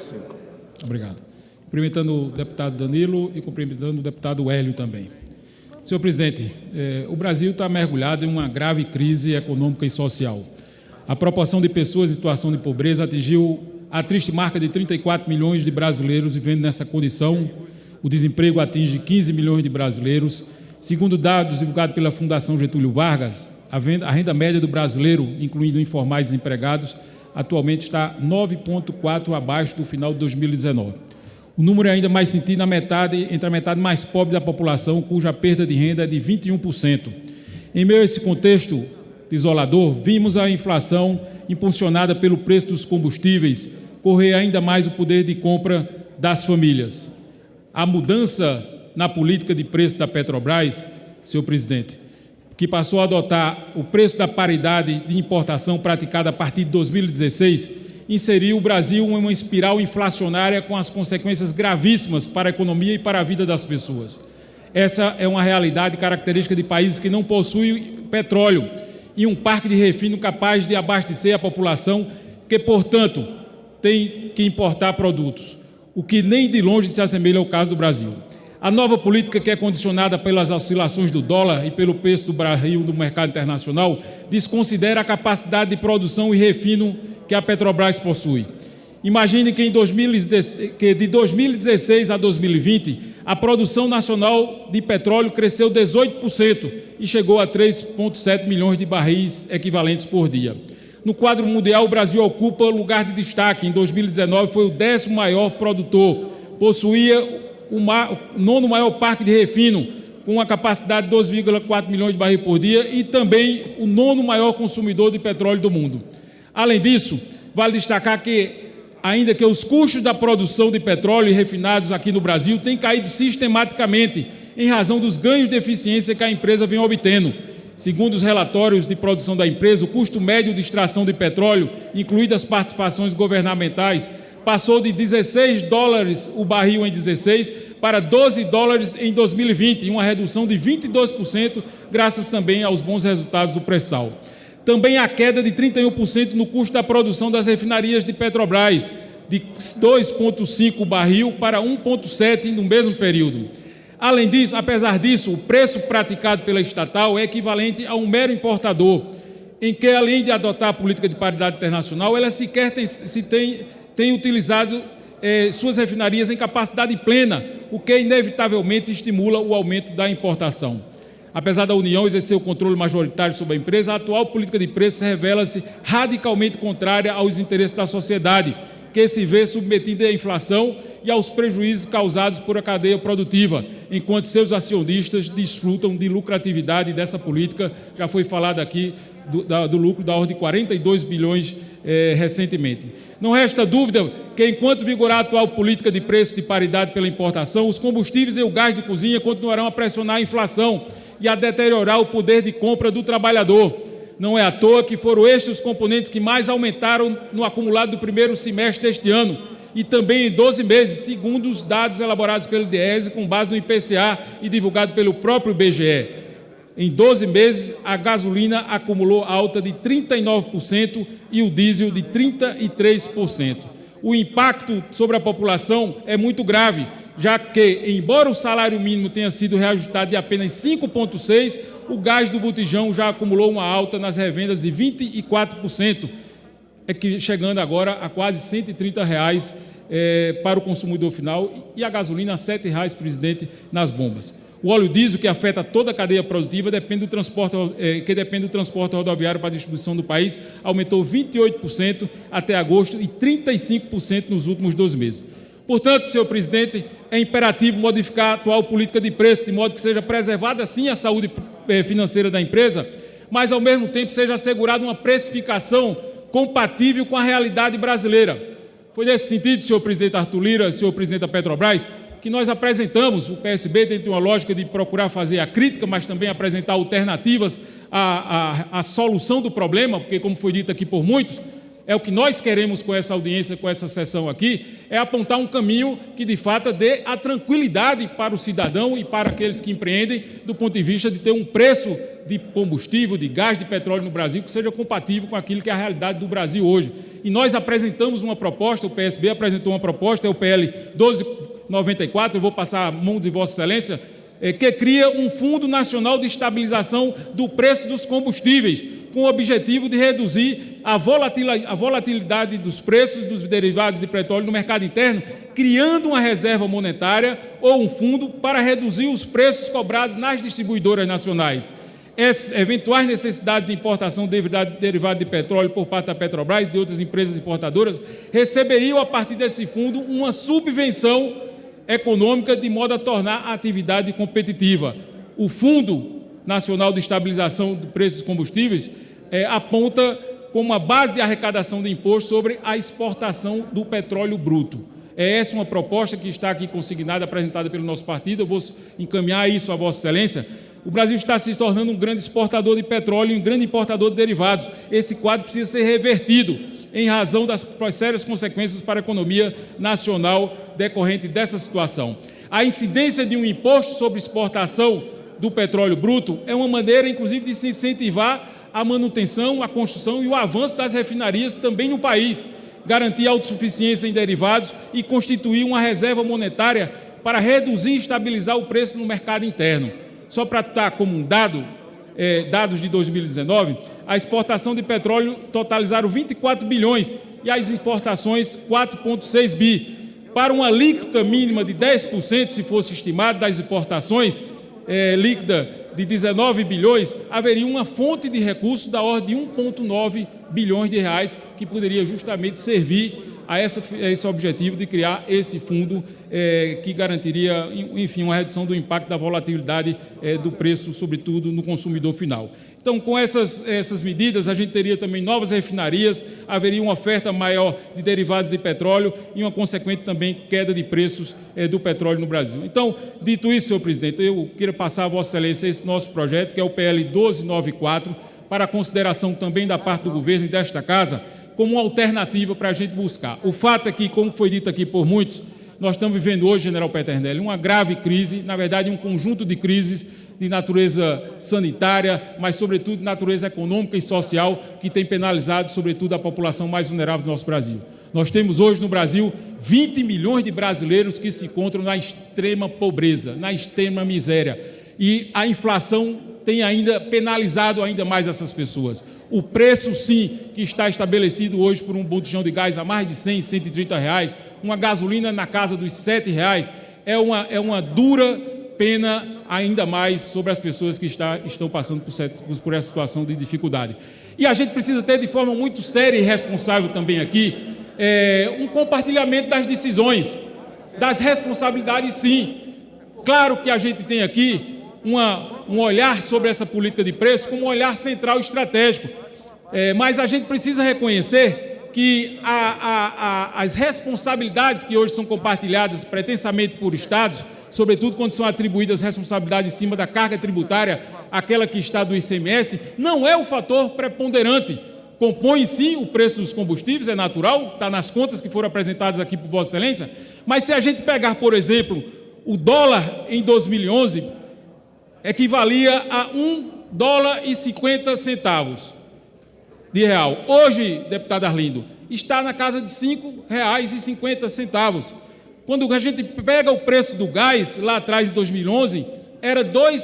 F5. Obrigado. Cumprimentando o deputado Danilo e cumprimentando o deputado Hélio também. Senhor presidente, o Brasil está mergulhado em uma grave crise econômica e social. A proporção de pessoas em situação de pobreza atingiu a triste marca de 34 milhões de brasileiros vivendo nessa condição. O desemprego atinge 15 milhões de brasileiros. Segundo dados divulgados pela Fundação Getúlio Vargas, a renda média do brasileiro, incluindo informais e desempregados, atualmente está 9,4 abaixo do final de 2019. O número é ainda mais sentido entre a metade mais pobre da população, cuja perda de renda é de 21%. Em meio a esse contexto desolador, vimos a inflação impulsionada pelo preço dos combustíveis correr ainda mais o poder de compra das famílias. A mudança na política de preço da Petrobras, senhor presidente, que passou a adotar o preço da paridade de importação praticada a partir de 2016, inseriu o Brasil em uma espiral inflacionária com as consequências gravíssimas para a economia e para a vida das pessoas. Essa é uma realidade característica de países que não possuem petróleo e um parque de refino capaz de abastecer a população, que, portanto, tem que importar produtos, o que nem de longe se assemelha ao caso do Brasil. A nova política, que é condicionada pelas oscilações do dólar e pelo preço do barril no mercado internacional, desconsidera a capacidade de produção e refino que a Petrobras possui. Imagine que de 2016 a 2020, a produção nacional de petróleo cresceu 18% e chegou a 3,7 milhões de barris equivalentes por dia. No quadro mundial, o Brasil ocupa lugar de destaque. Em 2019, foi o 10º maior produtor, possuía o 9º maior parque de refino, com uma capacidade de 12,4 milhões de barris por dia e também o 9º maior consumidor de petróleo do mundo. Além disso, vale destacar que, ainda que os custos da produção de petróleo e refinados aqui no Brasil têm caído sistematicamente em razão dos ganhos de eficiência que a empresa vem obtendo. Segundo os relatórios de produção da empresa, o custo médio de extração de petróleo, incluídas as participações governamentais, passou de $16 o barril em 16 para $12 em 2020, uma redução de 22%, graças também aos bons resultados do pré-sal. Também a queda de 31% no custo da produção das refinarias de Petrobras, de 2,5 o barril para 1,7 no mesmo período. Além disso, apesar disso, o preço praticado pela estatal é equivalente a um mero importador, em que, além de adotar a política de paridade internacional, ela sequer tem utilizado suas refinarias em capacidade plena, o que inevitavelmente estimula o aumento da importação. Apesar da União exercer o controle majoritário sobre a empresa, a atual política de preços revela-se radicalmente contrária aos interesses da sociedade, que se vê submetida à inflação e aos prejuízos causados por a cadeia produtiva, enquanto seus acionistas desfrutam de lucratividade dessa política. Já foi falado aqui do lucro da ordem de 42 bilhões recentemente. Não resta dúvida que, enquanto vigorar a atual política de preço de paridade pela importação, os combustíveis e o gás de cozinha continuarão a pressionar a inflação e a deteriorar o poder de compra do trabalhador. Não é à toa que foram estes os componentes que mais aumentaram no acumulado do primeiro semestre deste ano e também em 12 meses, segundo os dados elaborados pelo DIEESE com base no IPCA e divulgado pelo próprio IBGE. Em 12 meses, a gasolina acumulou alta de 39% e o diesel de 33%. O impacto sobre a população é muito grave, já que, embora o salário mínimo tenha sido reajustado de apenas 5,6%, o gás do botijão já acumulou uma alta nas revendas de 24%, chegando agora a quase R$ 130 para o consumidor final, e a gasolina a R$ 7,00, presidente, nas bombas. O óleo diesel, que afeta toda a cadeia produtiva, depende do transporte rodoviário para a distribuição do país, aumentou 28% até agosto e 35% nos últimos 12 meses. Portanto, senhor presidente, é imperativo modificar a atual política de preço, de modo que seja preservada, sim, a saúde financeira da empresa, mas, ao mesmo tempo, seja assegurada uma precificação compatível com a realidade brasileira. Foi nesse sentido, senhor presidente Arthur Lira, senhor presidente da Petrobras, que nós apresentamos, o PSB, dentro de uma lógica de procurar fazer a crítica, mas também apresentar alternativas à solução do problema, porque, como foi dito aqui por muitos, é o que nós queremos com essa audiência, com essa sessão aqui, é apontar um caminho que, de fato, dê a tranquilidade para o cidadão e para aqueles que empreendem, do ponto de vista de ter um preço de combustível, de gás, de petróleo no Brasil, que seja compatível com aquilo que é a realidade do Brasil hoje. E nós apresentamos uma proposta, o PSB apresentou uma proposta, é o PL 1294, eu vou passar a mão de Vossa Excelência, que cria um Fundo Nacional de Estabilização do Preço dos Combustíveis, com o objetivo de reduzir a volatilidade dos preços dos derivados de petróleo no mercado interno, criando uma reserva monetária ou um fundo para reduzir os preços cobrados nas distribuidoras nacionais. Eventuais necessidades de importação de derivado de petróleo por parte da Petrobras e de outras empresas importadoras receberiam, a partir desse fundo, uma subvenção econômica de modo a tornar a atividade competitiva. O Fundo Nacional de Estabilização do Preço dos Combustíveis aponta como uma base de arrecadação de imposto sobre a exportação do petróleo bruto. Essa uma proposta que está aqui consignada, apresentada pelo nosso partido. Eu vou encaminhar isso a Vossa Excelência. O Brasil está se tornando um grande exportador de petróleo e um grande importador de derivados. Esse quadro precisa ser revertido em razão das sérias consequências para a economia nacional decorrente dessa situação. A incidência de um imposto sobre exportação do petróleo bruto é uma maneira, inclusive, de se incentivar a manutenção, a construção e o avanço das refinarias também no país, garantir autossuficiência em derivados e constituir uma reserva monetária para reduzir e estabilizar o preço no mercado interno. Só para estar como um dado, dados de 2019, a exportação de petróleo totalizaram 24 bilhões e as exportações 4,6 bi. Para uma alíquota mínima de 10%, se fosse estimado, das exportações líquida de 19 bilhões, haveria uma fonte de recursos da ordem de 1,9 bilhões de reais que poderia justamente servir a esse objetivo de criar esse fundo que garantiria, enfim, uma redução do impacto da volatilidade do preço, sobretudo no consumidor final. Então, com essas medidas, a gente teria também novas refinarias, haveria uma oferta maior de derivados de petróleo e uma consequente também queda de preços do petróleo no Brasil. Então, dito isso, senhor presidente, eu queria passar a Vossa Excelência esse nosso projeto, que é o PL 1294, para a consideração também da parte do governo e desta Casa, como uma alternativa para a gente buscar. O fato é que, como foi dito aqui por muitos, nós estamos vivendo hoje, general Peternelli, uma grave crise, na verdade, um conjunto de crises de natureza sanitária, mas, sobretudo, de natureza econômica e social, que tem penalizado, sobretudo, a população mais vulnerável do nosso Brasil. Nós temos hoje no Brasil 20 milhões de brasileiros que se encontram na extrema pobreza, na extrema miséria. E a inflação tem ainda penalizado ainda mais essas pessoas. O preço, sim, que está estabelecido hoje por um botijão de gás a mais de 100, 130 reais, uma gasolina na casa dos 7 reais, é uma dura pena ainda mais sobre as pessoas que estão passando por essa situação de dificuldade. E a gente precisa ter de forma muito séria e responsável também aqui um compartilhamento das decisões, das responsabilidades, sim. Claro que a gente tem aqui um olhar sobre essa política de preço como um olhar central e estratégico, mas a gente precisa reconhecer que as responsabilidades que hoje são compartilhadas pretensamente por estados, sobretudo quando são atribuídas responsabilidades em cima da carga tributária, aquela que está do ICMS, não é o fator preponderante. Compõe, sim, o preço dos combustíveis, é natural, está nas contas que foram apresentadas aqui por Vossa Excelência, mas se a gente pegar, por exemplo, o dólar em 2011, equivalia a $1,50 de real. Hoje, deputado Arlindo, está na casa de R$5,50. Quando a gente pega o preço do gás, lá atrás de 2011,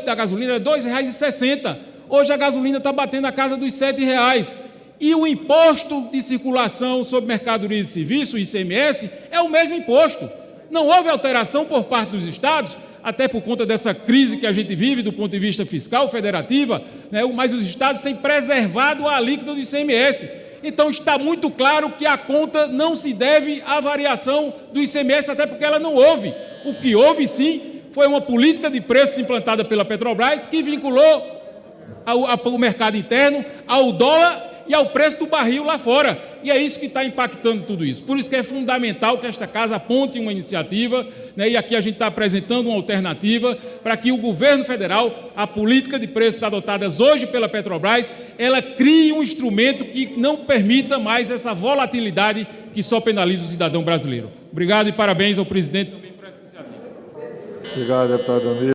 da gasolina era R$2,60. Hoje a gasolina está batendo a casa dos R$7. E o imposto de circulação sobre mercadorias e serviços, o ICMS, é o mesmo imposto. Não houve alteração por parte dos estados, até por conta dessa crise que a gente vive do ponto de vista fiscal, federativa, né? Mas os estados têm preservado a alíquota do ICMS. Então está muito claro que a conta não se deve à variação do ICMS, até porque ela não houve. O que houve, sim, foi uma política de preços implantada pela Petrobras que vinculou o mercado interno ao dólar e ao preço do barril lá fora. E é isso que está impactando tudo isso. Por isso que é fundamental que esta casa aponte uma iniciativa, né, e aqui a gente está apresentando uma alternativa para que o governo federal, a política de preços adotadas hoje pela Petrobras, ela crie um instrumento que não permita mais essa volatilidade que só penaliza o cidadão brasileiro. Obrigado e parabéns ao presidente também por essa iniciativa. Obrigado, deputado Danilo.